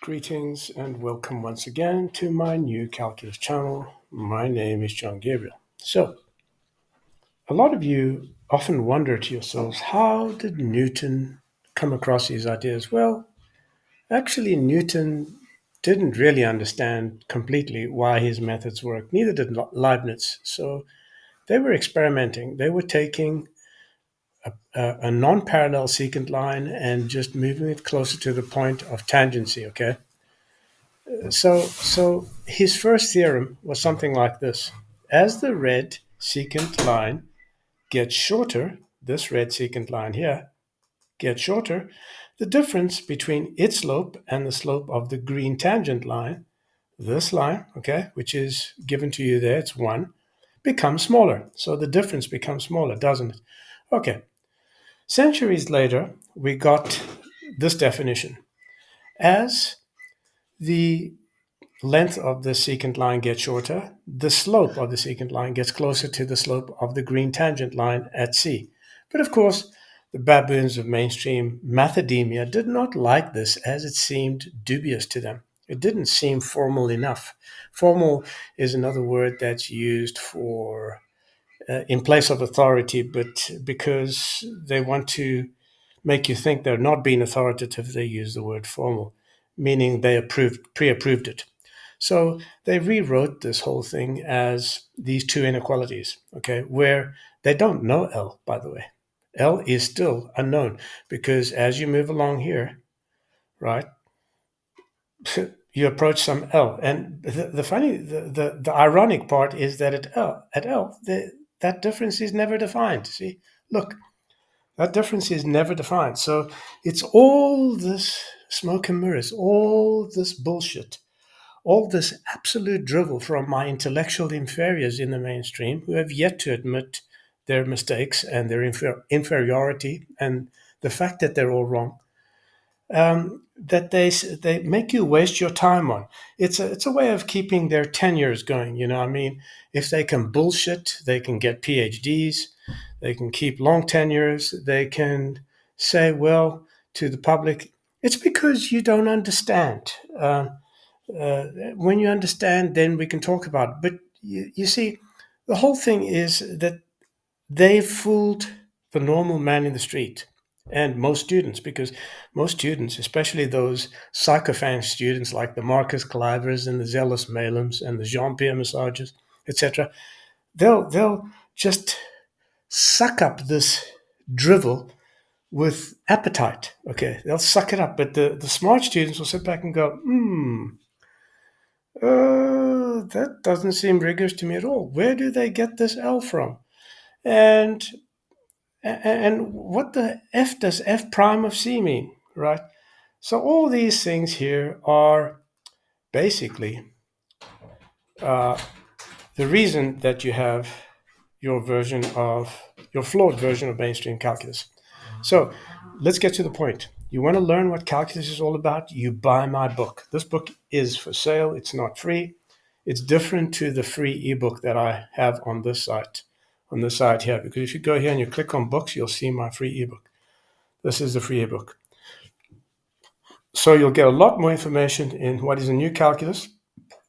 Greetings and welcome once again to my new calculus channel. My name is John Gabriel. So, a lot of you often wonder to yourselves, how did Newton come across these ideas? Well, actually, Newton didn't really understand completely why his methods worked. Neither did Leibniz. So, they were experimenting. They were taking a non-parallel secant line and just moving it closer to the point of tangency, okay? So his first theorem was something like this. As the red secant line gets shorter, this red secant line here gets shorter, the difference between its slope and the slope of the green tangent line, this line, okay, which is given to you there, it's 1, becomes smaller. So the difference becomes smaller, doesn't it? Okay. Centuries later, we got this definition. As the length of the secant line gets shorter, the slope of the secant line gets closer to the slope of the green tangent line at C. But of course, the baboons of mainstream mathematics did not like this, as it seemed dubious to them. It didn't seem formal enough. Formal is another word that's used for in place of authority, but because they want to make you think they're not being authoritative, they use the word formal, meaning they pre-approved it. So they rewrote this whole thing as these two inequalities, okay, where they don't know L, by the way. L is still unknown because as you move along here, right, you approach some L. And the ironic part is that at L that difference is never defined. See, look, that difference is never defined. So it's all this smoke and mirrors, all this bullshit, all this absolute drivel from my intellectual inferiors in the mainstream who have yet to admit their mistakes and their inferiority and the fact that they're all wrong, that they make you waste your time on. It's a way of keeping their tenures going. You know what I mean? If they can bullshit, they can get PhDs, they can keep long tenures, they can say, well, to the public, it's because you don't understand. When you understand, then we can talk about it. But you see, the whole thing is that they fooled the normal man in the street and most students, because most students, especially those sycophant students like the Marcus Clivers and the Zealous Malums and the Jean-Pierre Massages, etc., they'll just suck up this drivel with appetite. Okay, they'll suck it up, but the smart students will sit back and go, that doesn't seem rigorous to me at all. Where do they get this L from? And what the F does F prime of C mean, right? So all these things here are basically the reason that you have your flawed version of mainstream calculus. So let's get to the point. You want to learn what calculus is all about? You buy my book. This book is for sale. It's not free. It's different to the free ebook that I have on this site here. Because if you go here and you click on books, you'll see my free ebook. This is the free ebook. So you'll get a lot more information in what is a new calculus,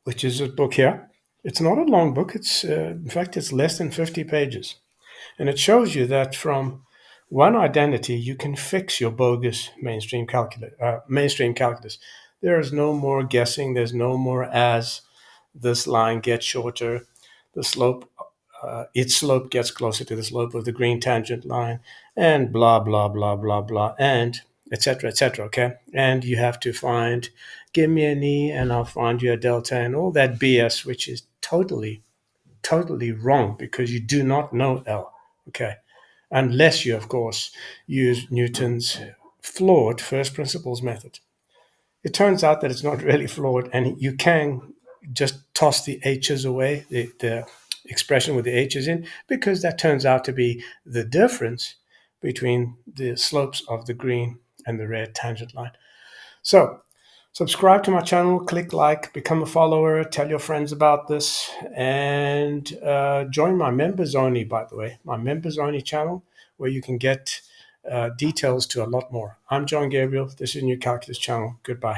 which is this book here. It's not a long book. In fact, it's less than 50 pages. And it shows you that from one identity, you can fix your bogus mainstream calculus. There is no more guessing. There's no more as this line gets shorter, its slope gets closer to the slope of the green tangent line, and blah, blah, blah, blah, blah, and etc., etc., okay? And you have to give me an E, and I'll find you a delta, and all that BS, which is totally, totally wrong, because you do not know L, okay? Unless you, of course, use Newton's flawed first principles method. It turns out that it's not really flawed, and you can just toss the H's away, the expression with the H's in, because that turns out to be the difference between the slopes of the green and the red tangent line. So subscribe to my channel, click like, become a follower, tell your friends about this, and join my members only, by the way, my members only channel, where you can get details to a lot more. I'm John Gabriel. This is New Calculus Channel. Goodbye.